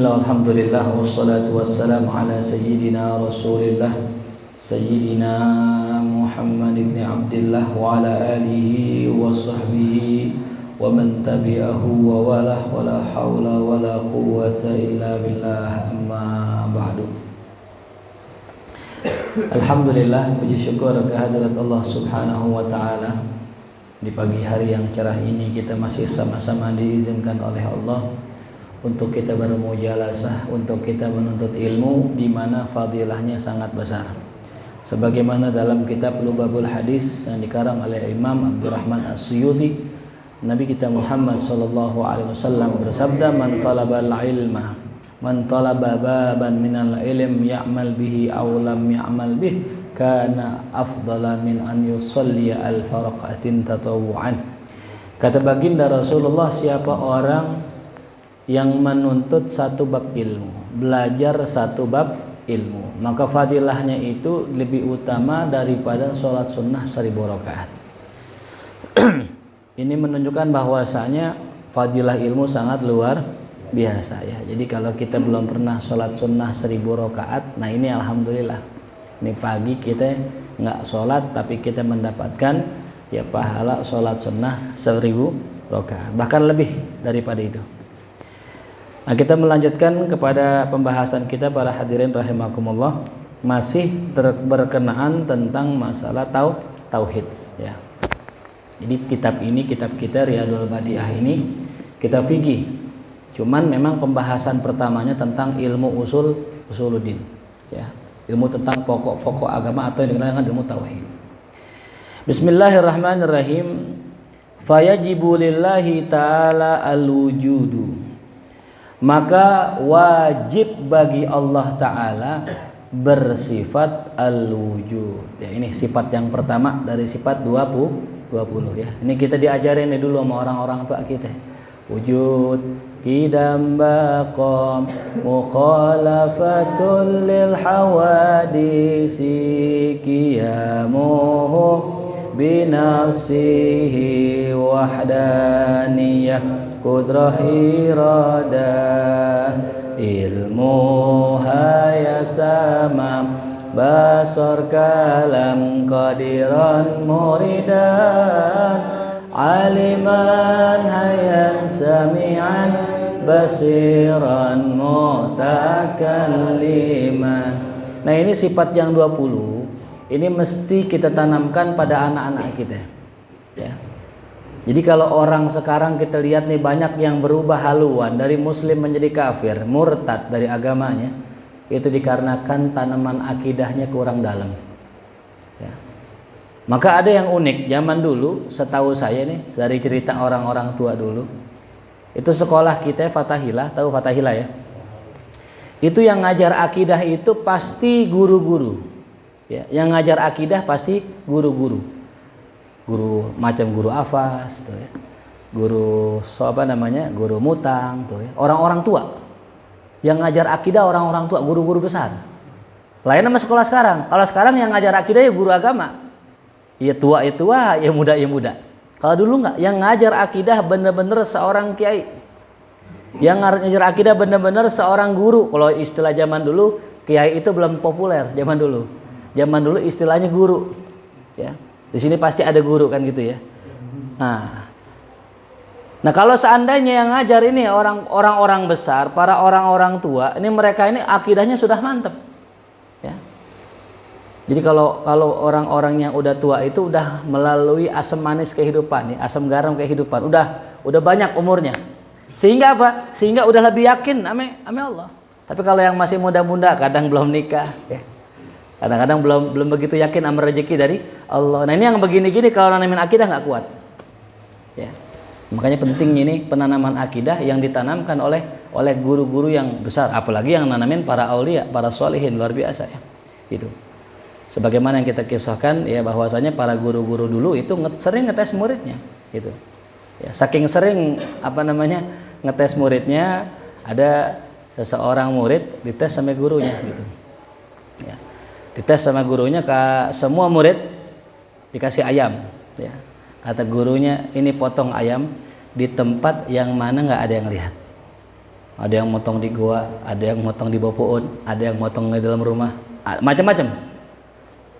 Bismillah, alhamdulillah, wassalatu wassalamu ala sayyidina rasulillah Sayyidina Muhammad ibn Abdillah wa ala alihi wa sahbihi wa man tabi'ahu wa walah wa la hawla wa la quwwata illa billah, amma ba'du. Alhamdulillah, puji syukur kehadirat Allah subhanahu wa ta'ala. Di pagi hari yang cerah ini kita masih sama-sama diizinkan oleh Allah untuk kita bermujalasah, untuk kita menuntut ilmu di mana fadilahnya sangat besar. Sebagaimana dalam kitab Lubabul Hadis yang dikarang oleh Imam Abdurrahman As-Suyuti, Nabi kita Muhammad sallallahu alaihi wasallam bersabda, "Man talabal ilma, man talaba baban minal ilm ya'mal bihi aw lam ya'mal bih, kana afdala min an yusalli al-farqatin tatawu'an." Kata baginda Rasulullah, siapa orang yang menuntut satu bab ilmu, belajar satu bab ilmu, maka fadilahnya itu lebih utama daripada sholat sunnah 1000 rakaat. Ini menunjukkan bahwasanya fadilah ilmu sangat luar biasa ya. Jadi kalau kita belum pernah sholat sunnah 1000 rakaat, nah ini alhamdulillah. Ini pagi kita nggak sholat tapi kita mendapatkan ya pahala sholat sunnah 1000 rakaat, bahkan lebih daripada itu. Nah, kita melanjutkan kepada pembahasan kita para hadirin rahimakumullah, masih berkenaan tentang masalah tauhid ya. Jadi kitab kita Riyadul Badiah ini kitab fikih. Cuman memang pembahasan pertamanya tentang ilmu usuluddin ya. Ilmu tentang pokok-pokok agama atau yang dikenal dengan ilmu tauhid. Bismillahirrahmanirrahim. Fayajibu lillahi ta'ala al-wujudu. Maka wajib bagi Allah Ta'ala bersifat al-wujud ya. Ini sifat yang pertama dari sifat 20 ya. Ini kita diajarin dulu sama orang-orang tua kita. Wujud qidam baqam mukhalafatul lil hawadisi qiyamuhu binafsihi wahdaniyah kudrah iradah ilmu hayasama basar kalam qadiran muridan aliman hayan sami'an basiran mutakalliman. Nah, ini sifat yang 20 ini mesti kita tanamkan pada anak-anak kita ya. Jadi kalau orang sekarang kita lihat nih banyak yang berubah haluan dari muslim menjadi kafir, murtad dari agamanya, itu dikarenakan tanaman akidahnya kurang dalam ya. Maka ada yang unik zaman dulu, setahu saya nih dari cerita orang-orang tua dulu, itu sekolah kita Fathahilah, tahu Fathahilah ya? Itu yang ngajar akidah itu pasti guru-guru ya. Yang ngajar akidah pasti guru-guru. Guru macam guru hafaz tuh ya. Guru guru mutang tuh ya. Orang-orang tua. Yang ngajar akidah orang-orang tua, guru-guru besar. Lain sama sekolah sekarang. Kalau sekarang yang ngajar akidah ya guru agama. Ya tua, ya muda. Kalau dulu enggak, yang ngajar akidah benar-benar seorang kiai. Yang ngajar akidah benar-benar seorang guru. Kalau istilah zaman dulu, kiai itu belum populer zaman dulu. Zaman dulu istilahnya guru. Ya. Di sini pasti ada guru kan gitu ya. Nah kalau seandainya yang ngajar ini orang-orang besar, para orang-orang tua, ini mereka ini akidahnya sudah mantap. Ya. Jadi kalau orang-orang yang udah tua itu udah melalui asam manis kehidupan, ya, asam garam kehidupan, udah banyak umurnya. Sehingga apa? Sehingga udah lebih yakin ame Allah. Tapi kalau yang masih muda-muda, kadang belum nikah, ya. Kadang-kadang belum begitu yakin sama rezeki dari Allah. Nah ini yang begini-gini kalau nanamin akidah nggak kuat. Ya. Makanya penting ini penanaman akidah yang ditanamkan oleh guru-guru yang besar, apalagi yang nanamin para aulia, para sholihin, luar biasa ya. Gitu. Sebagaimana yang kita kisahkan ya, bahwasanya para guru-guru dulu itu sering ngetes muridnya, gitu. Ya, saking sering ngetes muridnya, ada seseorang murid dites sama gurunya gitu. Ya. Dites sama gurunya, semua murid dikasih ayam ya. Kata gurunya, ini potong ayam di tempat yang mana nggak ada yang lihat Ada yang motong di gua, ada yang motong di bawah pohon, ada yang motong di dalam rumah, macam-macam.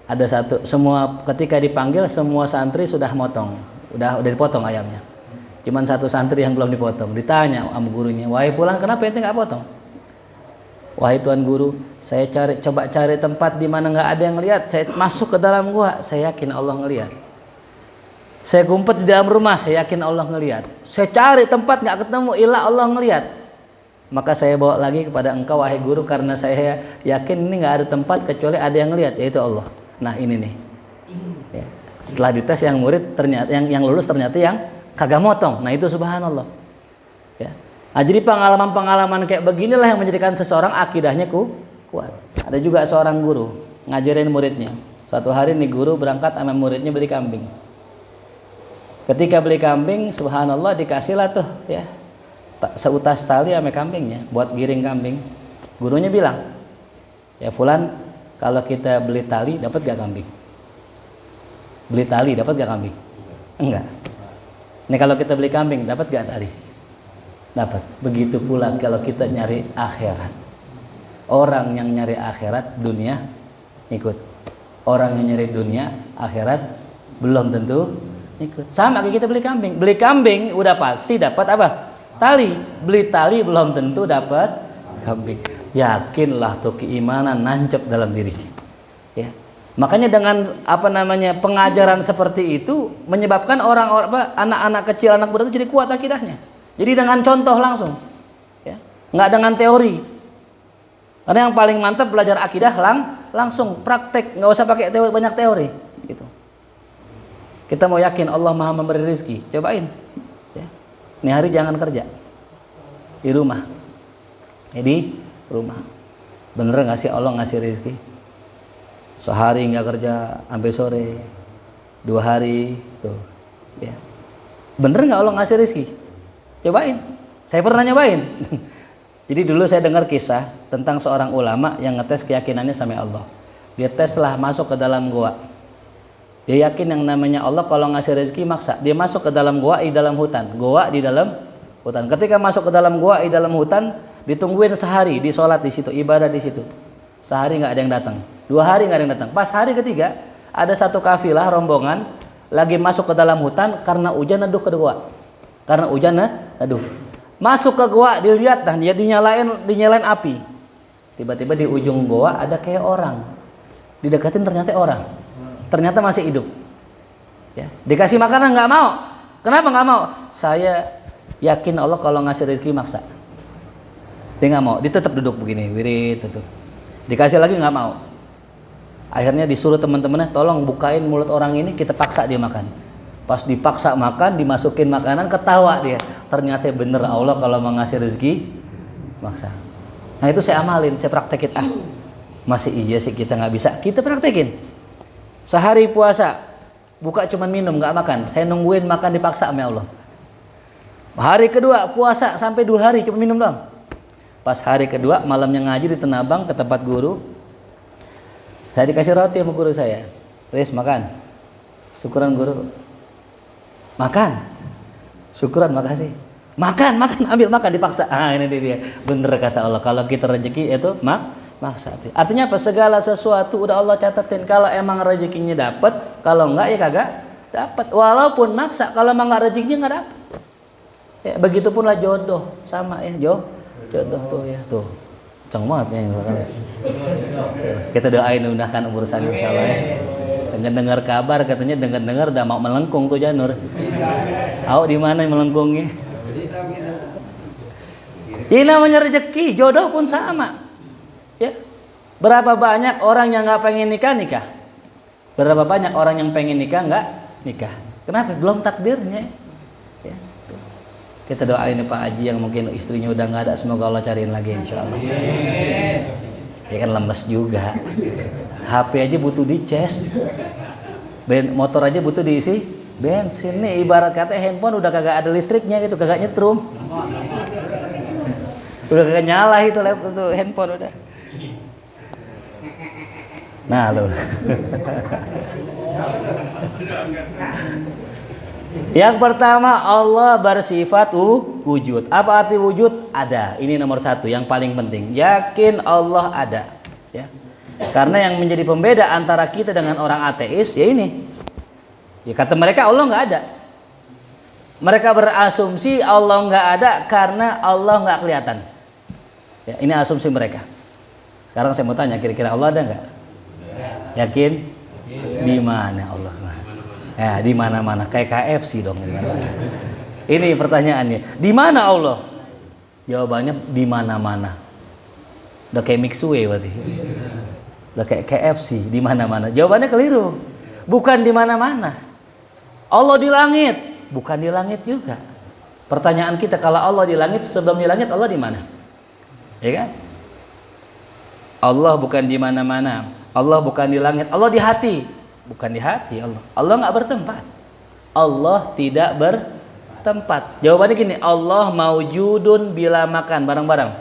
Ada satu, semua ketika dipanggil semua santri sudah motong, udah dipotong ayamnya. Cuman satu santri yang belum dipotong. Ditanya sama gurunya, "Wahai fulan, kenapa ente nggak potong?" "Wahai tuan guru, saya coba cari tempat di mana nggak ada yang lihat. Saya masuk ke dalam gua, saya yakin Allah ngelihat. Saya ngumpet di dalam rumah, saya yakin Allah ngelihat. Saya cari tempat nggak ketemu, ilah Allah ngelihat. Maka saya bawa lagi kepada engkau wahai guru, karena saya yakin ini nggak ada tempat kecuali ada yang ngelihat, yaitu Allah. Nah ini nih." Ya. Setelah dites yang murid ternyata yang lulus ternyata yang kagak motong. Nah itu subhanallah. Ya. Nah, jadi pengalaman-pengalaman kayak beginilah yang menjadikan seseorang akidahnya kuat. Ada juga seorang guru ngajarin muridnya. Suatu hari nih guru berangkat sama muridnya beli kambing. Ketika beli kambing, subhanallah dikasihlah tuh ya seutas tali sama kambingnya buat giring kambing. Gurunya bilang, "Ya fulan, kalau kita beli tali dapat gak kambing?" "Beli tali dapat gak kambing?" "Enggak." "Nih kalau kita beli kambing dapat gak tali?" "Dapat." Begitu pula kalau kita nyari akhirat. Orang yang nyari akhirat dunia ikut. Orang yang nyari dunia akhirat belum tentu ikut. Sama kayak kita beli kambing. Beli kambing udah pasti dapat apa? Tali. Beli tali belum tentu dapat kambing. Yakinlah tuh keimanan nancep dalam diri. Ya. Makanya dengan pengajaran seperti itu menyebabkan anak-anak kecil, anak muda itu jadi kuat akidahnya. Jadi dengan contoh langsung. Ya. Nggak dengan teori. Karena yang paling mantap belajar akidah langsung praktek, nggak usah pakai banyak teori gitu. Kita mau yakin Allah Maha memberi rezeki, cobain. Ini hari jangan kerja di rumah. Jadi rumah. Bener nggak sih Allah ngasih rezeki? Sehari nggak kerja sampai sore, 2 hari tuh, ya. Bener nggak Allah ngasih rezeki? Cobain. Saya pernah nyobain. Jadi dulu saya dengar kisah tentang seorang ulama yang ngetes keyakinannya sama Allah. Dia teslah masuk ke dalam gua. Dia yakin yang namanya Allah kalau ngasih rezeki maksa. Dia masuk ke dalam gua di dalam hutan. Gua di dalam hutan. Ketika masuk ke dalam gua di dalam hutan, ditungguin sehari, di sholat di situ, ibadah di situ. Sehari nggak ada yang datang. 2 hari nggak ada yang datang. Pas hari ketiga, ada satu kafilah rombongan lagi masuk ke dalam hutan karena hujan neduh ke gua. Karena hujan neduh. Masuk ke gua, dilihat dah dia dinyalain api. Tiba-tiba di ujung gua ada kayak orang. Didekatin ternyata orang. Ternyata masih hidup. Ya. Dikasih makanan nggak mau. Kenapa nggak mau? Saya yakin Allah kalau ngasih rezeki maksa. Dia nggak mau. Dia tetap duduk begini, wirid tutup. Dikasih lagi nggak mau. Akhirnya disuruh teman-temannya, tolong bukain mulut orang ini, kita paksa dia makan. Pas dipaksa makan, dimasukin makanan, ketawa dia. Ternyata bener Allah kalau mau ngasih rezeki maksa. Nah itu saya amalin, saya praktekin. Masih iya sih kita nggak bisa. Kita praktekin. Sehari puasa, buka cuman minum, nggak makan. Saya nungguin makan dipaksa sama Allah. Hari kedua puasa sampai 2 hari cuma minum doang. Pas hari kedua malamnya ngaji di Tenabang ke tempat guru. Saya dikasih roti sama guru saya. Riz makan. Syukuran guru. Makan. Syukuran makasih. Makan, ambil makan dipaksa. Ini dia. Bener kata Allah. Kalau kita rezeki itu maksa. Artinya apa? Segala sesuatu udah Allah catatin. Kalau emang rezekinya dapat, kalau enggak ya kagak dapat. Walaupun maksa, kalau emang enggak rezekinya enggak dapat. Ya, begitupun lah jodoh, sama ya jodoh tuh ya tuh. Kenceng banget ya. Kita doain mudahkan urusan insyaallah ya. Dengar kabar katanya dengar udah mau melengkung tuh Janur. Tahu di mana melengkungnya? Ini namanya rezeki, jodoh pun sama. Ya, berapa banyak orang yang nggak pengen nikah? Berapa banyak orang yang pengen nggak nikah? Kenapa? Belum takdirnya. Ya. Kita doain Pak Haji yang mungkin istrinya udah nggak ada, semoga Allah cariin lagi insyaallah. Ya kan lemes juga. HP aja butuh dicas, motor aja butuh diisi bensin. Nih ibarat kata handphone udah kagak ada listriknya gitu, kagak nyetrum, udah kagak nyala itu laptop tuh handphone udah. Nah lo Yang pertama, Allah bersifat wujud. Apa arti wujud? Ada. Ini nomor satu, yang paling penting. Yakin Allah ada. Ya. Karena yang menjadi pembeda antara kita dengan orang ateis, ya ini. Ya, kata mereka Allah nggak ada. Mereka berasumsi Allah nggak ada karena Allah nggak kelihatan. Ya, ini asumsi mereka. Sekarang saya mau tanya, kira-kira Allah ada nggak? Yakin? Di mana Allah? Ya, di mana-mana. Kayak KFC dong. Ini pertanyaannya. Di mana Allah? Jawabannya di mana-mana. Udah kayak mixue berarti. Udah kayak KFC, di mana-mana. Jawabannya keliru. Bukan di mana-mana. Allah di langit, bukan di langit juga. Pertanyaan kita, kalau Allah di langit, sebelum di langit Allah di mana? Ya kan? Allah bukan di mana-mana. Allah bukan di langit. Allah di hati. Bukan di hati Allah. Allah nggak bertempat. Allah tidak bertempat. Jawabannya gini, Allah maujudun bila makan. Bareng-bareng.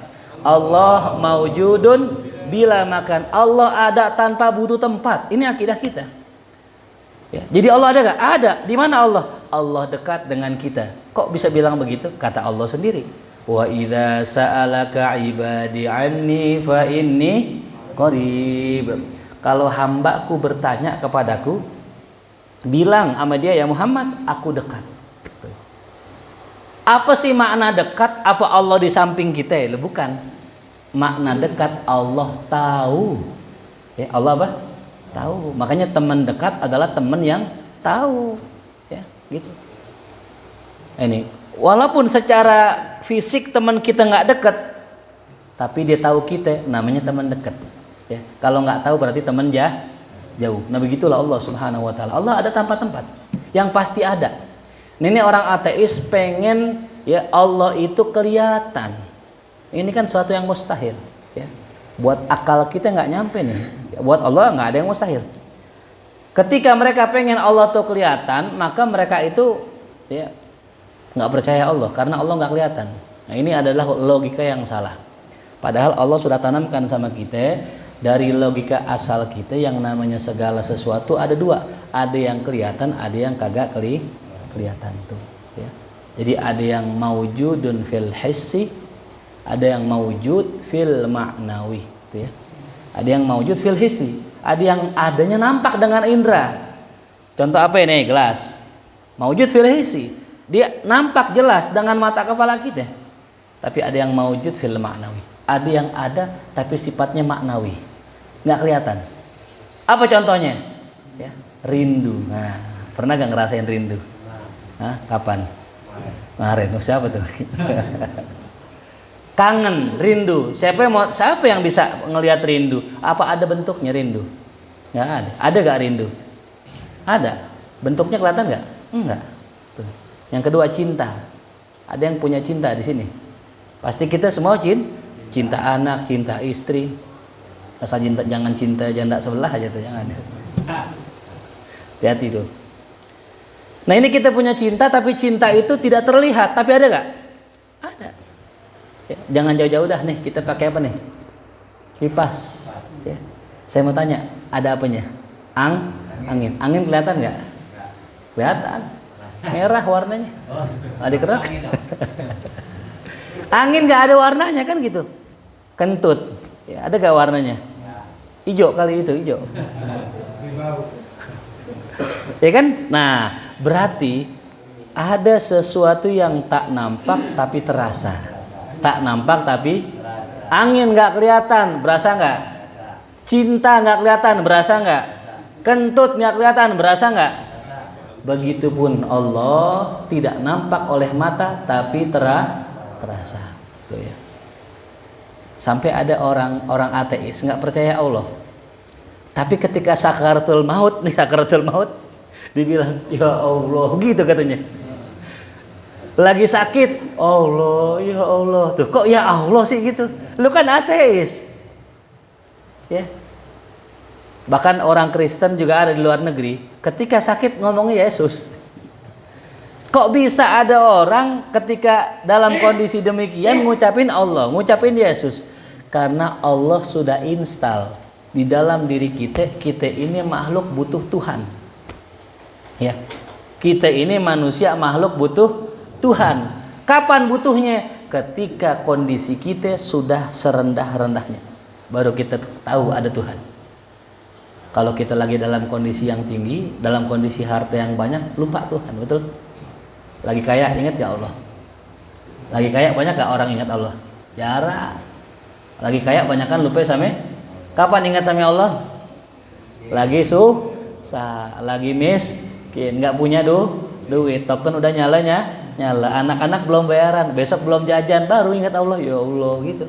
Allah maujudun bila makan. Allah ada tanpa butuh tempat. Ini akidah kita. Ya, jadi Allah ada nggak? Ada. Di mana Allah? Allah dekat dengan kita. Kok bisa bilang begitu? Kata Allah sendiri. Wa idza sa'alaka ibadi anni fa inni qarib. Kalau hambaku bertanya kepadaku, bilang sama dia, ya Muhammad, aku dekat. Apa sih makna dekat? Apa Allah di samping kita? Ya, bukan. Makna dekat Allah tahu. Ya, Allah apa? Tahu. Makanya teman dekat adalah teman yang tahu. Ya, gitu. Ini, walaupun secara fisik teman kita nggak dekat, tapi dia tahu kita, namanya teman dekat. Ya, kalau nggak tahu berarti teman jauh. Nah, begitulah Allah Subhanahu wa taala. Allah ada tanpa tempat. Yang pasti ada. Ini orang ateis pengen ya Allah itu kelihatan. Ini kan suatu yang mustahil, ya. Buat akal kita nggak nyampe nih. Ya, buat Allah nggak ada yang mustahil. Ketika mereka pengen Allah tuh kelihatan, maka mereka itu ya nggak percaya Allah karena Allah nggak kelihatan. Nah, ini adalah logika yang salah. Padahal Allah sudah tanamkan sama kita dari logika asal kita yang namanya segala sesuatu ada dua, ada yang kelihatan, ada yang kagak kelihatan tuh. Ya. Jadi ada yang maujudun fil hissi, ada yang maujud fil ma'nawi, gitu ya. Ada yang maujud fil hissi, ada yang adanya nampak dengan indera. Contoh apa ini? Gelas. Maujud fil hissi, dia nampak jelas dengan mata kepala kita. Tapi ada yang maujud fil ma'nawi, ada yang ada tapi sifatnya maknawi, nggak kelihatan. Apa contohnya? Ya, rindu. Nah, pernah nggak ngerasain rindu? Nah, kapan? Kemarin. Siapa tuh? Kangen, rindu. Siapa yang bisa ngelihat rindu? Apa ada bentuknya rindu? Nggak ada. Ada nggak rindu? Ada. Bentuknya kelihatan nggak? Enggak. Tuh. Yang kedua, cinta. Ada yang punya cinta di sini? Pasti kita semua cinta anak, cinta istri. Asal jangan cinta janda sebelah aja tuh, jangan. Hati-hati tuh. Nah, ini kita punya cinta, tapi cinta itu tidak terlihat. Tapi ada gak? Ada. Ya, jangan jauh-jauh dah nih, kita pakai apa nih? Kipas. Ya. Saya mau tanya, ada apanya? Angin. Angin kelihatan gak? Kelihatan. Merah warnanya. Ada kerak. Angin gak ada warnanya kan gitu. Kentut. Ya, ada gak warnanya? Hijau kali itu, hijau. Ya kan? Nah, berarti ada sesuatu yang tak nampak tapi terasa. Tak nampak tapi angin gak kelihatan, berasa gak? Cinta gak kelihatan, berasa gak? Kentut gak kelihatan, berasa gak? Begitupun Allah tidak nampak oleh mata tapi terasa. Tuh ya. Sampai ada orang ateis nggak percaya Allah. Tapi ketika sakaratul maut dibilang ya Allah gitu katanya. Lagi sakit, Allah, ya Allah. Tuh kok ya Allah sih gitu? Lu kan ateis. Ya. Bahkan orang Kristen juga ada di luar negeri, ketika sakit ngomongnya Yesus. Kok bisa ada orang ketika dalam kondisi demikian ngucapin Allah, ngucapin Yesus? Karena Allah sudah install di dalam diri kita ini makhluk butuh Tuhan. Ya. Kita ini manusia makhluk butuh Tuhan. Kapan butuhnya? Ketika kondisi kita sudah serendah-rendahnya, baru kita tahu ada Tuhan. Kalau kita lagi dalam kondisi yang tinggi, dalam kondisi harta yang banyak, lupa Tuhan, betul? Lagi kaya, ingat gak Allah? Lagi kaya, banyak gak orang ingat Allah? Jarang. Lagi kaya, banyak kan lupa sama? Kapan ingat sama Allah? Lagi susah, lagi miskin, nggak punya duit, token udah nyala. Anak-anak belum bayaran, besok belum jajan, baru ingat Allah. Ya Allah, gitu.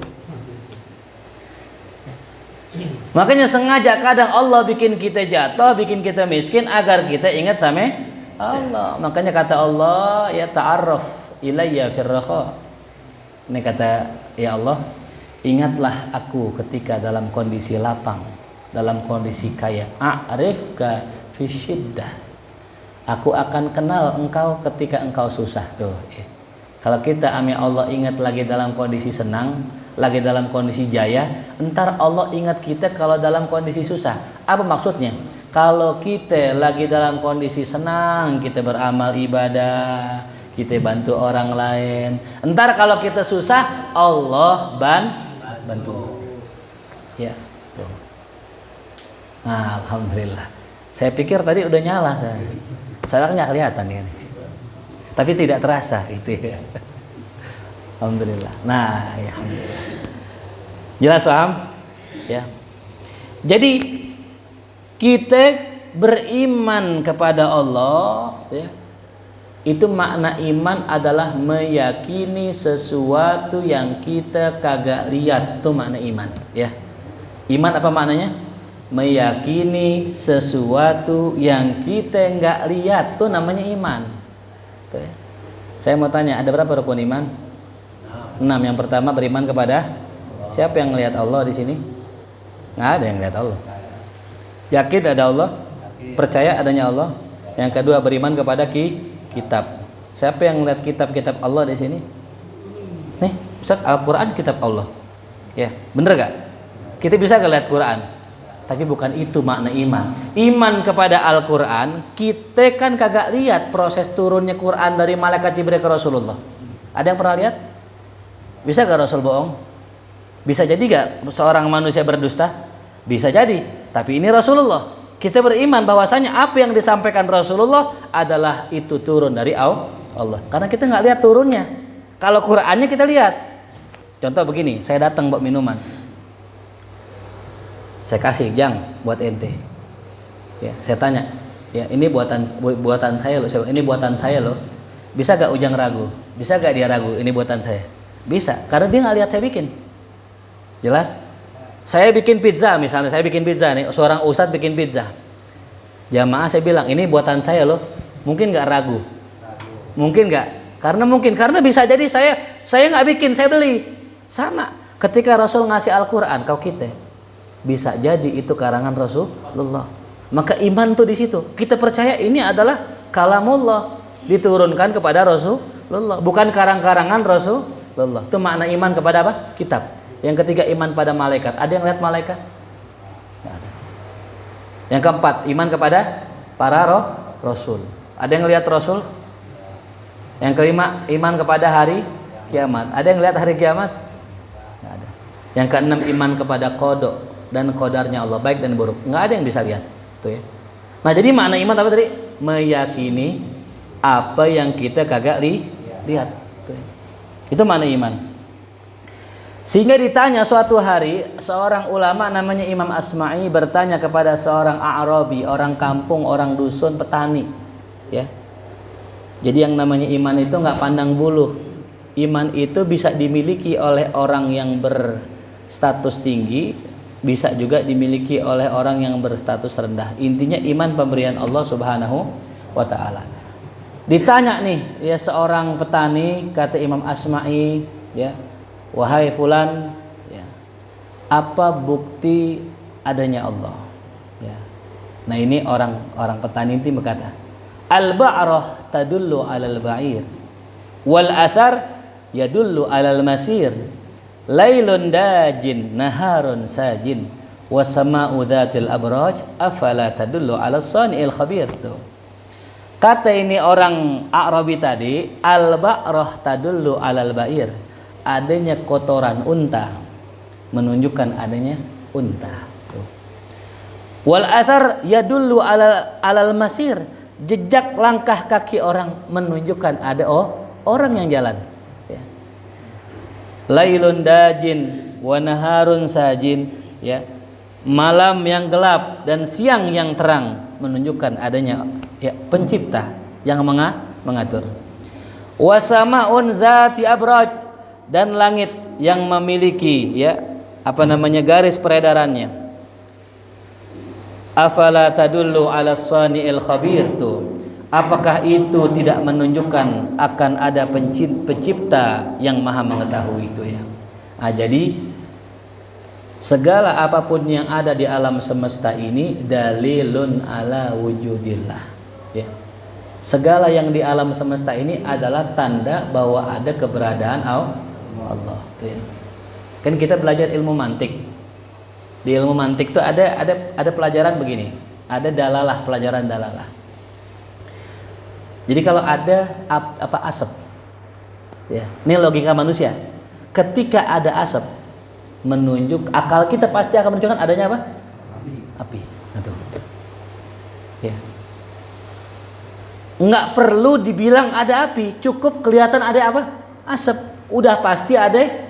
Makanya sengaja kadang Allah bikin kita jatuh, bikin kita miskin agar kita ingat sama Allah. Makanya kata Allah, ya ta'arraf ilayya firraha. Ini kata ya Allah, ingatlah aku ketika dalam kondisi lapang, dalam kondisi kaya. A'rifka fi syiddah. Aku akan kenal engkau ketika engkau susah. Tuh. Kalau kita ami Allah ingat lagi dalam kondisi senang, lagi dalam kondisi jaya, entar Allah ingat kita kalau dalam kondisi susah. Apa maksudnya? Kalau kita lagi dalam kondisi senang, kita beramal ibadah, kita bantu orang lain. Entar kalau kita susah, Allah bantu. Ya. Tuh. Nah, alhamdulillah. Saya pikir tadi udah nyala saya. Saya nggak kelihatan ini. Tapi tidak terasa gitu ya. Alhamdulillah. Nah, ya alhamdulillah. Jelas paham? Ya. Jadi kita beriman kepada Allah, ya. Itu makna iman adalah meyakini sesuatu yang kita kagak lihat. Itu makna iman, ya. Iman apa maknanya? Meyakini sesuatu yang kita nggak lihat. Itu namanya iman. Tuh, ya. Saya mau tanya, ada berapa rukun iman? 6. Yang pertama beriman kepada siapa yang melihat Allah di sini? Nggak ada yang lihat Allah. Yakin ada Allah? Percaya adanya Allah? Yang kedua beriman kepada kitab. Siapa yang melihat kitab-kitab Allah di sini? Nih, Ustaz, Al-Quran kitab Allah. Ya, bener gak? Kita bisa gak lihat Quran? Tapi bukan itu makna iman. Iman kepada Al-Quran, kita kan kagak lihat proses turunnya Quran dari malaikat Jibril ke Rasulullah. Ada yang pernah lihat? Bisa gak Rasul bohong? Bisa jadi gak seorang manusia berdusta? Bisa jadi. Tapi ini Rasulullah. Kita beriman bahwasanya apa yang disampaikan Rasulullah adalah itu turun dari Allah. Karena kita nggak lihat turunnya. Kalau Qurannya kita lihat. Contoh begini, saya datang buat minuman. Saya kasih jang buat ente. Ya, saya tanya, ya ini buatan saya loh. Ini buatan saya loh. Bisa gak Ujang ragu? Bisa gak dia ragu? Ini buatan saya. Bisa, karena dia nggak lihat saya bikin. Jelas? Saya bikin pizza misalnya, saya bikin pizza nih, seorang ustadz bikin pizza. Jamaah saya bilang, ini buatan saya loh. Mungkin nggak ragu? Mungkin nggak? Karena bisa jadi saya nggak bikin, saya beli. Sama. Ketika Rasul ngasih Al-Quran, kau kita bisa jadi itu karangan Rasulullah. Maka iman tuh di situ. Kita percaya ini adalah kalamullah diturunkan kepada Rasulullah, bukan karang-karangan Rasulullah. Itu makna iman kepada apa? Kitab. Yang ketiga iman pada malaikat. Ada yang lihat malaikat? Tidak ada. Yang keempat iman kepada para rasul. Ada yang lihat Rasul? Yang kelima iman kepada hari kiamat. Ada yang lihat hari kiamat? Tidak ada. Yang keenam iman kepada qada dan qadarnya Allah, baik dan buruk. Nggak ada yang bisa lihat. Tuh ya. Nah jadi makna iman apa tadi? Meyakini apa yang kita kagak lihat. Tuh ya. Itu makna iman. Sehingga ditanya suatu hari seorang ulama namanya Imam Asma'i bertanya kepada seorang A'rabi, orang kampung, orang dusun, petani, ya. Jadi yang namanya iman itu nggak pandang bulu. Iman itu bisa dimiliki oleh orang yang berstatus tinggi, bisa juga dimiliki oleh orang yang berstatus rendah. Intinya iman pemberian Allah Subhanahu wa taala. Ditanya nih, ya seorang petani, kata Imam Asma'i, ya. Wahai fulan, ya, apa bukti adanya Allah? Ya. Nah ini orang petani ini berkata, al-ba'rah tadullu 'alal ba'ir, wal athar yadullu 'alal masir, lailun dajin, naharun sajin, wasama'u dzatil abraj, afala tadullu 'alas sani'il khabir. Tuh. Kata ini orang A'rabi tadi, al-ba'rah tadullu alal ba'ir. Adanya kotoran unta menunjukkan adanya unta. Wal athar yadullu alal masir. Jejak langkah kaki orang menunjukkan ada orang yang jalan. Ya. Lailun dajin wa naharun sajin, ya. Malam yang gelap dan siang yang terang menunjukkan adanya pencipta yang mengatur. Wasamaun zati abraj, dan langit yang memiliki garis peredarannya. Afala tadullu ala sani'il khabir tuh. Apakah itu tidak menunjukkan akan ada pencipta yang maha mengetahui itu ya. Jadi segala apapun yang ada di alam semesta ini dalilun ala wujudillah ya. Segala yang di alam semesta ini adalah tanda bahwa ada keberadaan Allah tuh ya. Kan kita belajar ilmu mantik. Di ilmu mantik tuh ada pelajaran begini. Ada dalalah, pelajaran dalalah. Jadi kalau ada asap ya. Ini logika manusia. Ketika ada asap menunjuk, akal kita pasti akan menunjukkan adanya apa? Api. Nah, ya. Nggak perlu dibilang ada api, cukup kelihatan ada apa? Asap. Udah pasti ada.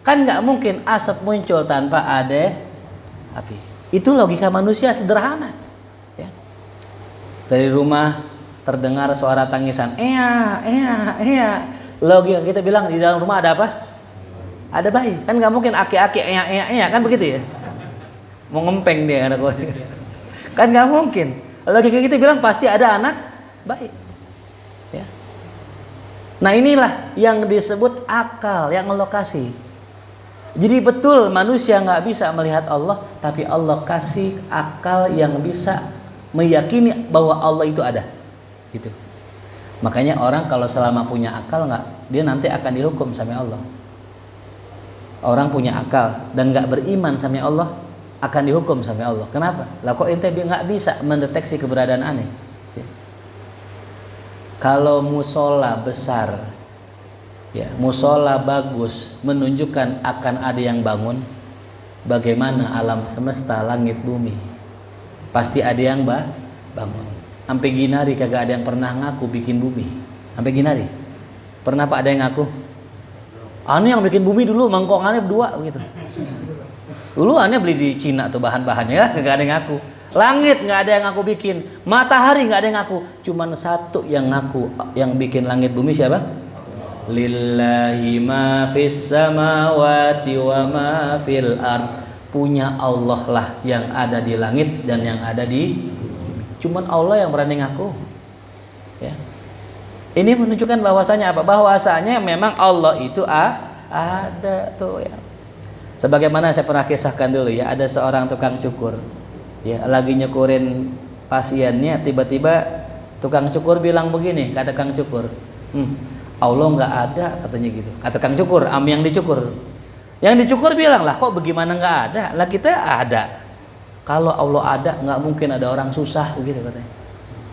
Kan nggak mungkin asap muncul tanpa ada api. Itu logika manusia sederhana. Ya. Dari rumah terdengar suara tangisan, iya. Logika kita bilang di dalam rumah ada apa? Ada bayi. Kan nggak mungkin aki-aki kan begitu ya? Mau ngempeng dia anak gue. Kan nggak mungkin. Logika kita bilang pasti ada anak bayi. Ya. Nah inilah yang disebut akal, yang lokasi. Jadi betul manusia nggak bisa melihat Allah, tapi Allah kasih akal yang bisa meyakini bahwa Allah itu ada. Gitu. Makanya orang kalau selama punya akal dia nanti akan dihukum sama Allah. Orang punya akal dan nggak beriman sama Allah akan dihukum sama Allah. Kenapa? Lah kok ente nggak bisa mendeteksi keberadaan aneh? Ya. Kalau musola besar, ya, musola bagus menunjukkan akan ada yang bangun. Bagaimana alam semesta, langit bumi, pasti ada yang bangun. Sampai Ginari kagak ada yang pernah ngaku bikin bumi. Sampai Ginari pernah Pak ada yang ngaku? Ane yang bikin bumi dulu, mangkongannya berdua begitu. Dulu Ane beli di Cina tuh bahan-bahannya, kagak ada yang ngaku. Langit nggak ada yang ngaku bikin, matahari nggak ada yang ngaku. Cuman satu yang ngaku, yang bikin langit bumi siapa? Lillahi ma fis samawati wa ma fil ard. Punya Allah lah yang ada di langit dan yang ada di, cuman Allah yang berani ngaku. Ya. Ini menunjukkan bahwasanya apa? Bahwasanya memang Allah itu ada tuh ya. Sebagaimana saya pernah kisahkan dulu ya, ada seorang tukang cukur. Ya, lagi nyukurin pasiennya, tiba-tiba tukang cukur bilang begini, kata tukang cukur. Allah nggak ada katanya gitu. Kata Kang Cukur, yang dicukur. Yang dicukur bilang, lah kok bagaimana nggak ada? Lah kita ada. Kalau Allah ada, nggak mungkin ada orang susah begitu katanya.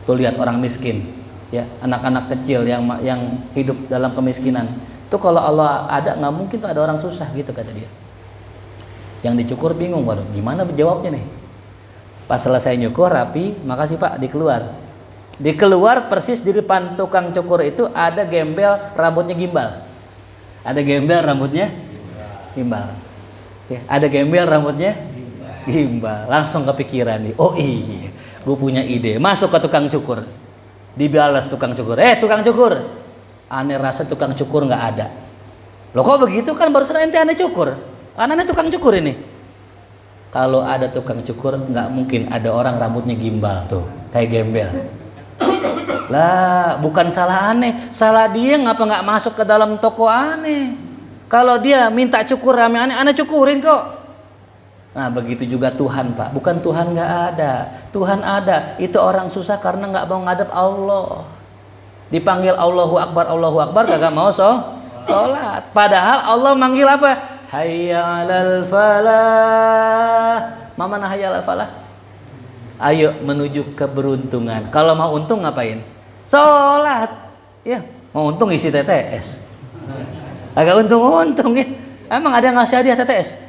Tuh lihat orang miskin, ya anak-anak kecil yang hidup dalam kemiskinan. Tuh kalau Allah ada, nggak mungkin tuh ada orang susah gitu kata dia. Yang dicukur bingung, waduh gimana jawabnya nih? Pas selesai nyukur rapi, makasih Pak, dikeluar. Dikeluar persis di depan tukang cukur itu ada gembel rambutnya gimbal. Ada gembel rambutnya gimbal. Ya, ada gembel rambutnya gimbal. Langsung kepikiran nih. Oh iya, gue punya ide. Masuk ke tukang cukur. Dibalas tukang cukur. Tukang cukur. Aneh rasa tukang cukur nggak ada. Loh kok begitu, kan barusan ente aneh cukur. Aneh tukang cukur ini. Kalau ada tukang cukur nggak mungkin ada orang rambutnya gimbal tuh kayak gembel. Lah bukan salah aneh, salah dia ngapa nggak masuk ke dalam toko aneh. Kalau dia minta cukur rame aneh cukurin kok. Nah begitu juga Tuhan Pak, bukan Tuhan nggak ada, Tuhan ada. Itu orang susah karena nggak mau ngadep Allah. Dipanggil Allahu Akbar kagak mau sholat. Padahal Allah manggil apa? Hayya 'alal falah. Mana hayya 'alal falah? Ayo menuju keberuntungan. Kalau mau untung ngapain? sholat. Ya, mau untung isi TTS. Agak untung-untung ya. Emang ada yang ngasih hadiah TTS?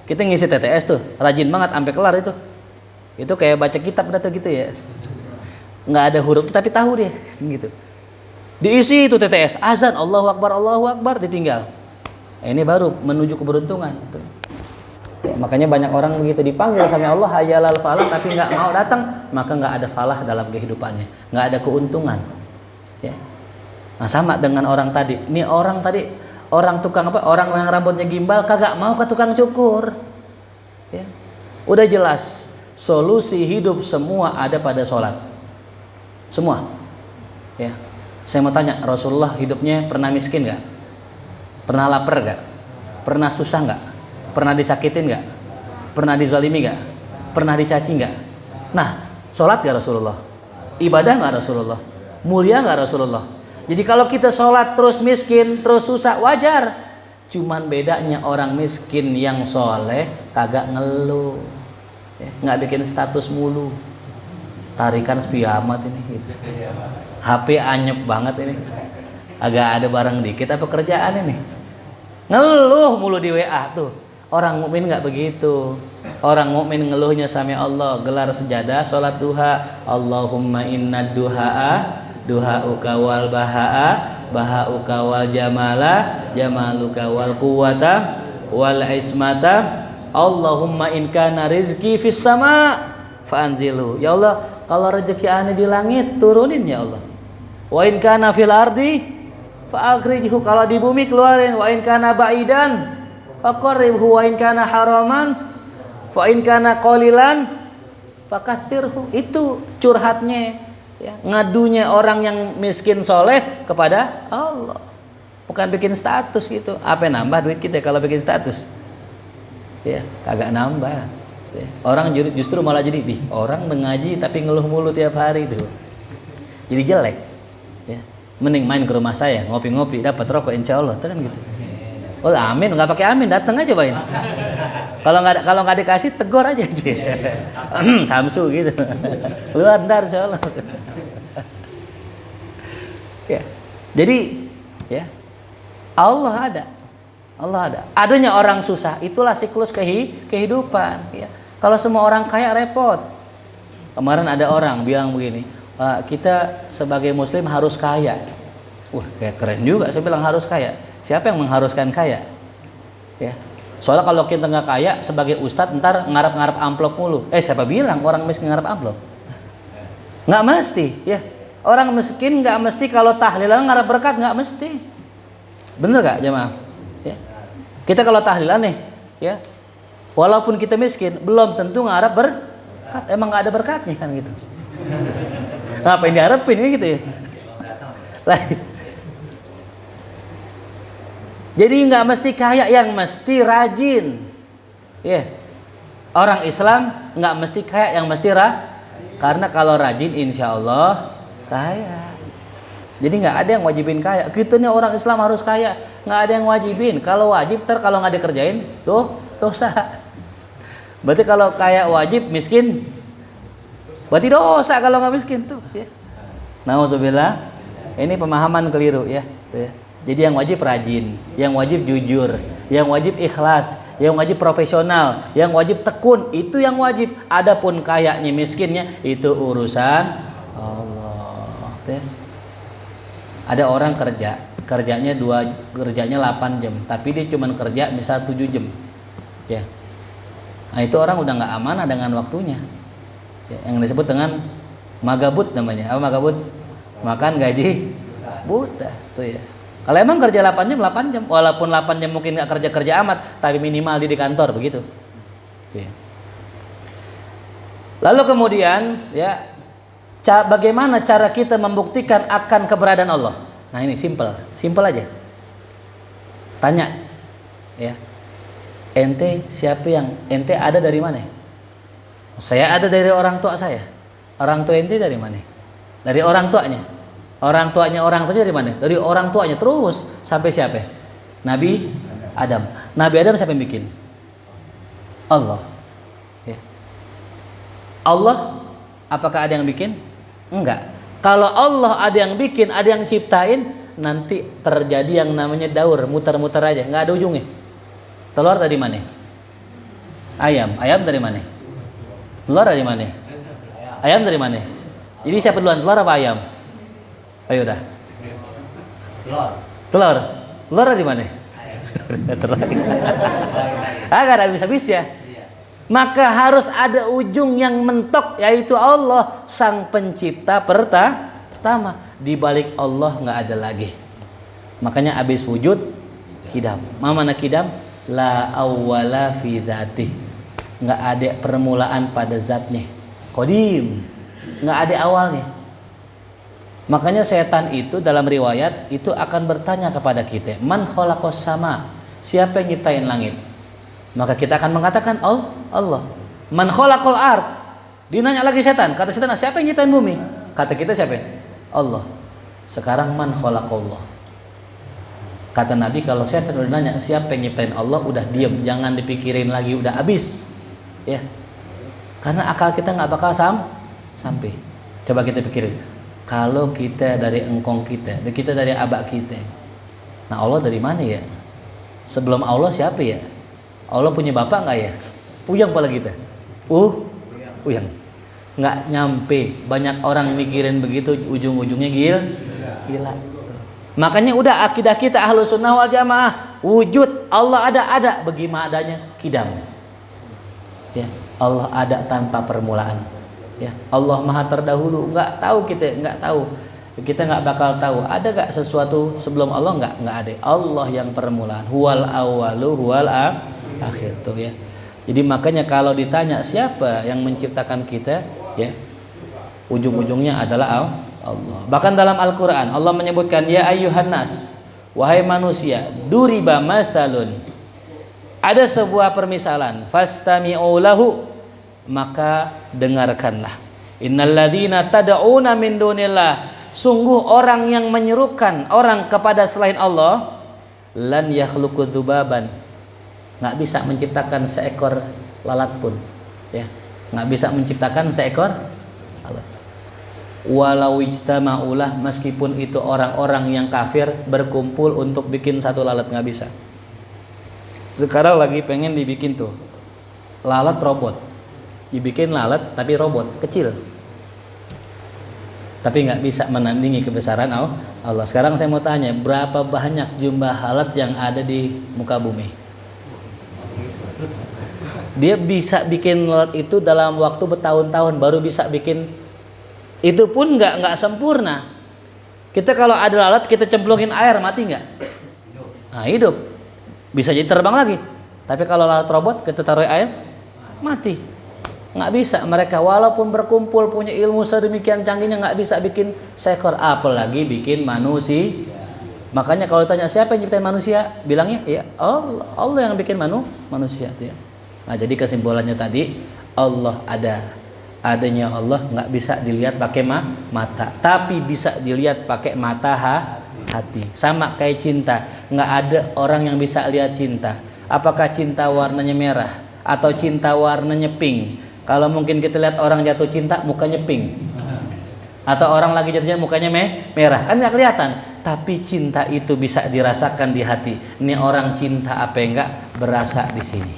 Kita ngisi TTS tuh, rajin banget sampai kelar itu. Itu kayak baca kitab data gitu ya. Nggak ada huruf tapi tahu dia gitu. Diisi itu TTS, azan Allahu Akbar ditinggal. Ini baru menuju keberuntungan. Ya, makanya banyak orang begitu dipanggil sama Allah hayalal falah tapi nggak mau datang, maka nggak ada falah dalam kehidupannya, nggak ada keuntungan. Ya. Nah, sama dengan orang tadi. Ini orang tadi orang tukang apa? Orang yang rambutnya gimbal kagak mau ke tukang cukur. Ya. Udah jelas solusi hidup semua ada pada sholat. Semua. Ya. Saya mau tanya, Rasulullah hidupnya pernah miskin nggak? Pernah lapar nggak? Pernah susah nggak? Pernah disakitin nggak? Pernah dizalimi nggak? Pernah dicaci nggak? Nah, sholat nggak Rasulullah? Ibadah nggak Rasulullah? Mulia nggak Rasulullah? Jadi kalau kita sholat terus miskin, terus susah, wajar. Cuman bedanya orang miskin yang soleh kagak ngeluh, ya, nggak bikin status mulu. Tarikan sepi amat ini, gitu. HP anyep banget ini. Agak ada barang dikit apa kerjaan ini? Ngeluh mulu di WA tuh. Orang mukmin nggak begitu. Orang mukmin ngeluhnya sami Allah, gelar sejadah, sholat duha. Allahumma inna duha'uka wal baha'uka wal jamaluka wal quwwata wal ismata. Allahumma in kana rizki fis sama fa'anzilu. Ya Allah, kalau rezeki ane di langit turunin ya Allah. Wa in kana fil ardi fa'akhrijhu, kalau di bumi keluarin. Wa in kana ba'idan faqarribhu, wa in kana haraman fa in kana qalilan fakathirhu. Itu curhatnya. Ya, ngadunya orang yang miskin soleh kepada Allah, bukan bikin status gitu. Apa nambah duit kita kalau bikin status? Ya, kagak nambah. Ya. Orang justru malah jadi orang mengaji tapi ngeluh mulu tiap hari itu. Jadi jelek. Ya. Mending main ke rumah saya, ngopi-ngopi, dapat rokok insya Allah, kan gitu. Oh amin, nggak pakai amin, datang aja main. Kalau nggak dikasih tegur aja. Samsu gitu. Keluar ntar insya Allah. Ya. Jadi ya Allah ada. Adanya orang susah itulah siklus kehidupan. Ya. Kalau semua orang kaya repot. Kemarin ada orang bilang begini, kita sebagai Muslim harus kaya. Wah, kayak keren juga. Saya bilang harus kaya. Siapa yang mengharuskan kaya? Ya. Soalnya kalau kita nggak kaya sebagai ustadz ntar ngarap-ngarap amplop mulu. Siapa bilang orang miskin ngarap amplop? Nggak mesti, ya. Orang miskin nggak mesti kalau tahlilan ngarap berkat, nggak mesti. Bener nggak jemaah? Ya. Kita kalau tahlilan nih, ya, walaupun kita miskin, belum tentu ngarap berkat. Emang nggak ada berkatnya kan gitu. Ngapain diharapin gitu ya? Jadi nggak mesti kaya, yang mesti rajin. Ya. Orang Islam nggak mesti kaya, yang mesti karena kalau rajin insya Allah kaya. Jadi nggak ada yang wajibin kaya. Kita nih orang Islam harus kaya, nggak ada yang wajibin. Kalau wajib kalau nggak dikerjain, dosa. Berarti kalau kaya wajib, miskin berarti dosa kalau nggak miskin tuh. Ya. Nauzubillah. Ini pemahaman keliru ya. Tuh ya. Jadi yang wajib rajin, yang wajib jujur, yang wajib ikhlas, yang wajib profesional, yang wajib tekun, itu yang wajib. Adapun kayaknya miskinnya itu urusan Allah. Ada orang kerjanya 8 jam, tapi dia cuma kerja misal 7 jam. Ya. Nah, itu orang udah nggak amanah dengan waktunya. Ya, yang disebut dengan magabut namanya. Apa magabut? Makan gaji buta. Tuh ya. Kalau emang kerja 8 jam, walaupun 8 jam mungkin nggak kerja amat, tapi minimal di kantor begitu. Lalu kemudian ya, bagaimana cara kita membuktikan akan keberadaan Allah? Nah ini simple aja. Tanya, ya, ente siapa yang ente ada dari mana? Saya ada dari orang tua saya. Orang tua ente dari mana? Dari orang tuanya. Orang tuanya dari mana? Dari orang tuanya terus sampai siapa? Nabi Adam. Nabi Adam siapa yang bikin? Allah. Ya. Allah, apakah ada yang bikin? Enggak. Kalau Allah ada yang bikin, ada yang ciptain, nanti terjadi yang namanya daur, muter-muter aja, nggak ada ujungnya. Telur dari mana? Ayam. Ayam dari mana? Telur dari mana? Ayam dari mana? Jadi siapa duluan, telur apa ayam? Ayo dah. Telur. Telur dari mana? Telur. Gak ada habis-habis ya. Maka harus ada ujung yang mentok, yaitu Allah sang pencipta pertama. Di balik Allah nggak ada lagi. Makanya habis wujud kidam. Mana kidam? La awwala fi dzatih. Nggak ada permulaan pada zatnya. Qadim. Nggak ada awalnya. Makanya setan itu dalam riwayat itu akan bertanya kepada kita, man khalaqas sama? Siapa yang nyiptain langit? Maka kita akan mengatakan, oh Allah. Man khalaqal ard? Dinanya lagi setan. Kata setan, siapa yang nyiptain bumi? Kata kita siapa? Allah. Sekarang man khalaqallah. Kata Nabi, kalau setan udah nanya siapa yang nyiptain Allah, udah diam, jangan dipikirin lagi, udah habis. Ya. Karena akal kita nggak bakal sampai. Coba kita pikirin. Kalau kita dari engkong kita dari abak kita. Nah, Allah dari mana ya? Sebelum Allah siapa ya? Allah punya bapak nggak ya? Puyang pala kita. Puyang. Nggak nyampe. Banyak orang mikirin begitu, ujung-ujungnya gila. Makanya udah akidah kita Ahlus Sunnah wal Jamaah, wujud Allah ada bagaimana adanya kidam. Ya, Allah ada tanpa permulaan. Ya, Allah Maha terdahulu, nggak tahu. Kita nggak bakal tahu. Ada nggak sesuatu sebelum Allah? Nggak ada. Allah yang permulaan. Huwal awalu huwal akhir tuh ya. Jadi makanya kalau ditanya siapa yang menciptakan kita, ya ujung-ujungnya adalah Allah. Bahkan dalam Al-Quran Allah menyebutkan, ya ayyuhan nas, wahai manusia, duriba mathalun, ada sebuah permisalan, fastami'u lahu, maka dengarkanlah. Innalladzina tad'una min dunillah, sungguh orang yang menyerukan orang kepada selain Allah, lan yakhluqu dzubaban, nggak bisa menciptakan seekor lalat pun, ya, nggak bisa menciptakan seekor lalat. Walau ijtama'ulah, meskipun itu orang-orang yang kafir berkumpul untuk bikin satu lalat, nggak bisa. Sekarang lagi pengen dibikin tuh lalat robot, dibikin lalat tapi robot kecil, tapi nggak bisa menandingi kebesaran Allah. Sekarang saya mau tanya, berapa banyak jumlah lalat yang ada di muka bumi? Dia bisa bikin lalat itu dalam waktu bertahun-tahun baru bisa bikin. Itu pun nggak sempurna. Kita kalau ada lalat kita cemplungin air, mati nggak? Nah, hidup. Bisa jadi terbang lagi. Tapi kalau lalat robot kita taruh air, mati. Nggak bisa. Mereka walaupun berkumpul punya ilmu sedemikian canggihnya nggak bisa bikin seekor, apalagi bikin manusia. Makanya kalau tanya siapa yang ciptain manusia, bilangnya ya Allah yang bikin manusia. Nah, jadi kesimpulannya tadi, Allah ada. Adanya Allah nggak bisa dilihat pakai mata, tapi bisa dilihat pakai mata hati. Sama kayak cinta, nggak ada orang yang bisa lihat cinta. Apakah cinta warnanya merah atau cinta warnanya pink? Kalau mungkin kita lihat orang jatuh cinta mukanya pink, atau orang lagi jatuh cinta mukanya merah, kan nggak kelihatan. Tapi cinta itu bisa dirasakan di hati. Ini orang cinta apa enggak berasa di sini.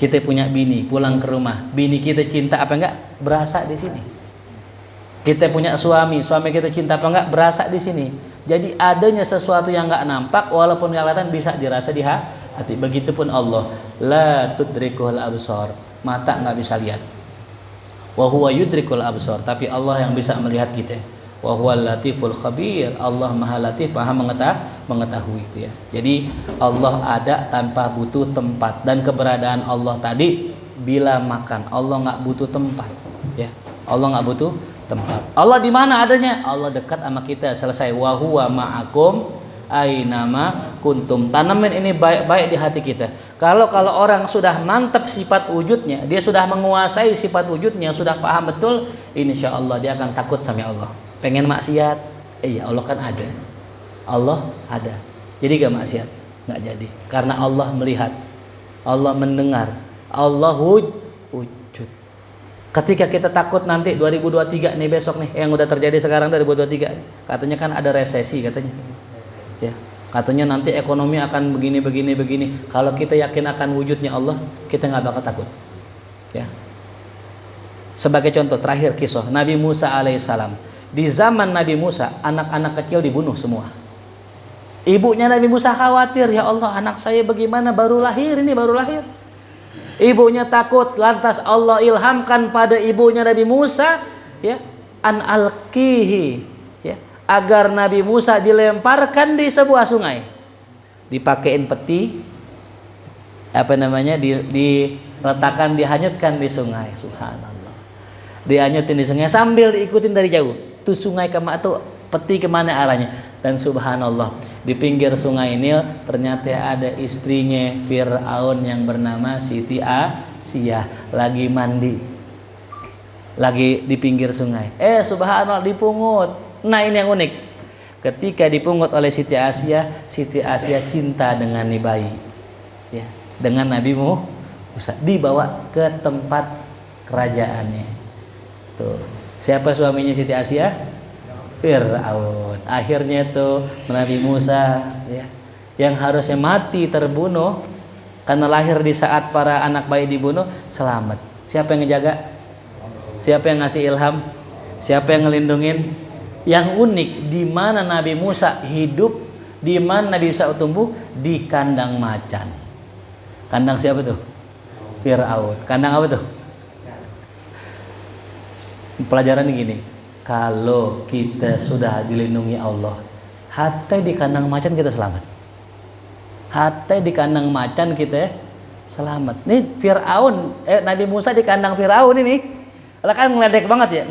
Kita punya bini, pulang ke rumah, bini kita cinta apa enggak berasa di sini. Kita punya suami kita cinta apa enggak berasa di sini. Jadi adanya sesuatu yang enggak nampak walaupun kelihatan bisa dirasa di hati. Begitupun Allah, la tudrikul absar, mata enggak bisa lihat. Wa huwa yudrikul absar, tapi Allah yang bisa melihat kita. Wa huwal latiful khabir, Allah Maha Latif, Maha mengetahui itu ya. Jadi Allah ada tanpa butuh tempat, dan keberadaan Allah tadi bila makan, Allah nggak butuh tempat ya. Allah nggak butuh tempat. Allah di mana adanya? Allah dekat sama kita, selesai. Wa huwa ma'akum ainama kuntum. Tanamin ini baik-baik di hati kita. Kalau orang sudah mantap sifat wujudnya, dia sudah menguasai sifat wujudnya, sudah paham betul, insya Allah dia akan takut sama Allah. Pengen maksiat, iya Allah kan ada. Allah ada. Jadi gak maksiat? Gak jadi. Karena Allah melihat, Allah mendengar, Allah wujud. Ketika kita takut nanti 2023 nih besok nih yang udah terjadi sekarang 2023 nih, katanya kan ada resesi katanya. Ya, katanya nanti ekonomi akan begini. Kalau kita yakin akan wujudnya Allah, kita nggak bakal takut. Ya. Sebagai contoh terakhir kisah Nabi Musa alaihissalam. Di zaman Nabi Musa, anak-anak kecil dibunuh semua. Ibunya Nabi Musa khawatir, ya Allah anak saya bagaimana, baru lahir. Ibunya takut, lantas Allah ilhamkan pada ibunya Nabi Musa, ya, an alqihi, ya, agar Nabi Musa dilemparkan di sebuah sungai. Dipakein peti, diletakkan, dihanyutkan di sungai. Subhanallah. Dihanyutin di sungai sambil diikutin dari jauh. Tuh sungai peti kemana arahnya? Dan subhanallah, di pinggir sungai Nil ternyata ada istrinya Fir'aun yang bernama Siti Asyah lagi mandi, lagi di pinggir sungai. Subhanallah, dipungut. Nah ini yang unik, ketika dipungut oleh Siti Asyah cinta dengan nih bayi, ya, dengan Nabi Musa, dibawa ke tempat kerajaannya. Tuh, siapa suaminya Siti Asyah? Fir'aun. Akhirnya tuh Nabi Musa, ya, yang harusnya mati terbunuh karena lahir di saat para anak bayi dibunuh, selamat. Siapa yang ngejaga? Siapa yang ngasih ilham? Siapa yang ngelindungin? Yang unik, di mana Nabi Musa hidup, di mana Nabi Musa tumbuh? Di kandang macan. Kandang siapa tuh? Fir'aun. Kandang apa tuh? Pelajaran gini. Kalau kita sudah dilindungi Allah, hatta di kandang macan kita selamat. Hatta di kandang macan kita selamat. Nih Fir'aun, Nabi Musa di kandang Fir'aun ini. Lah kan ngeledek banget ya,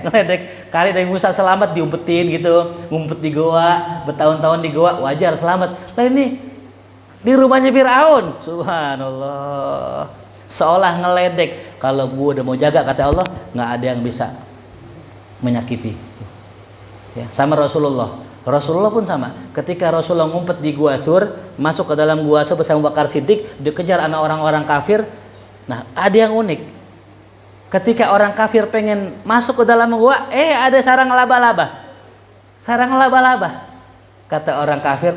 ngeledek. Kali Nabi Musa selamat diumpetin gitu, ngumpet di goa, bertahun-tahun di goa, wajar selamat. Lah ini di rumahnya Fir'aun. Subhanallah. Seolah ngeledek. Kalau gua udah mau jaga kata Allah, nggak ada yang bisa menyakiti. Ya, sama Rasulullah pun sama. Ketika Rasulullah ngumpet di gua Tsur, masuk ke dalam gua bersama Abu Bakar Siddiq, dikejar anak orang-orang kafir. Nah, ada yang unik. Ketika orang kafir pengen masuk ke dalam gua, ada sarang laba-laba. Kata orang kafir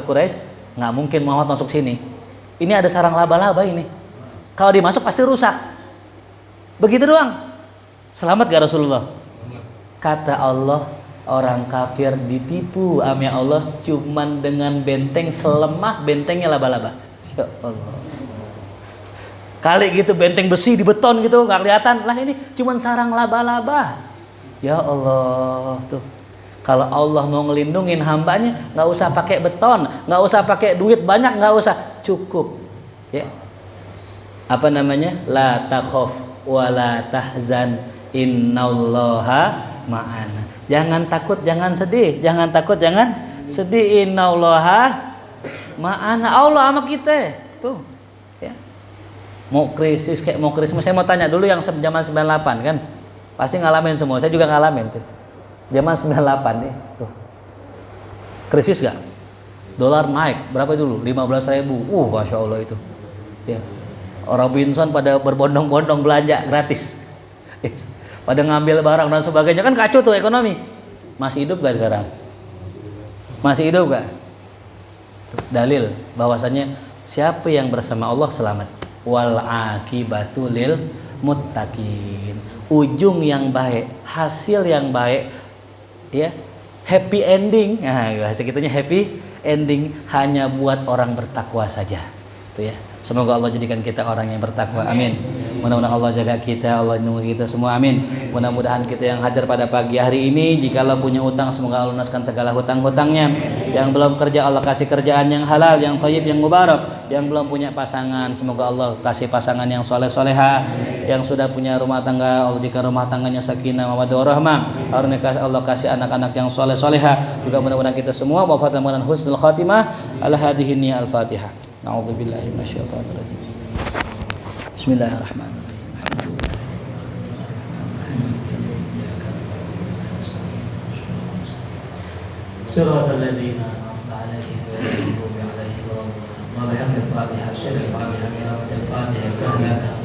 Quraisy, nggak mungkin Muhammad masuk sini. Ini ada sarang laba-laba ini. Kalau dimasuk pasti rusak. Begitu doang. Selamat gak Rasulullah? Kata Allah, orang kafir ditipu sama Allah cuman dengan benteng selemah bentengnya laba-laba. Ya Allah. Kali gitu benteng besi di beton gitu nggak kelihatan. Lah ini cuman sarang laba-laba. Ya Allah, tuh. Kalau Allah mau ngelindungin hambanya, nggak usah pakai beton, nggak usah pakai duit banyak, nggak usah, cukup. Ya. La takhaf wa la tahzan innallaha ma'ana. Jangan takut, jangan sedih. Innallaha ma'ana. Allah sama kita. Tuh. Ya. Mau krisis kayak mau Krismas, saya mau tanya dulu yang zaman 98 kan. Pasti ngalamin semua. Saya juga ngalamin tuh. Zaman 98 nih, tuh. Krisis gak? Dolar naik berapa dulu? 15.000. Masya Allah itu. Ya. Orang Binson pada berbondong-bondong belanja gratis. Pada ngambil barang dan sebagainya, kan kacau tuh ekonomi. Masih hidup gak sekarang? Masih hidup gak? Dalil bahwasannya siapa yang bersama Allah selamat. Wal akibatu lil muttaqin. Ujung yang baik, hasil yang baik, ya, happy ending. Nah, bahasa kitanya happy ending hanya buat orang bertakwa saja. Itu ya. Semoga Allah jadikan kita orang yang bertakwa. Amin. Mudah-mudahan Allah jaga kita, Allah lindungi kita semua. Amin. Mudah-mudahan kita yang hadir pada pagi hari ini, jikalau punya utang, semoga Allah lunaskan segala hutang-hutangnya. Yang belum kerja, Allah kasih kerjaan yang halal, yang thayyib, yang mubarak. Yang belum punya pasangan, semoga Allah kasih pasangan yang soleh-soleha. Yang sudah punya rumah tangga, Allah jadikan rumah tangganya sakinah, mawaddah, warahmah. Allah kasih anak-anak yang soleh-soleha. Juga mudah-mudahan kita semua wafat dengan husnul khatimah. Ala hadhihi niyya al-Fatihah. A'udzubillahi minasyaitonir rajim. Bismillahirrahmanirrahim. Shiratal ladzina an'amta 'alaihim ghairil maghdubi 'alaihim waladdallin. Wa bihamdil Fatihah, syaril Fatihah, qira'atil Fatihah,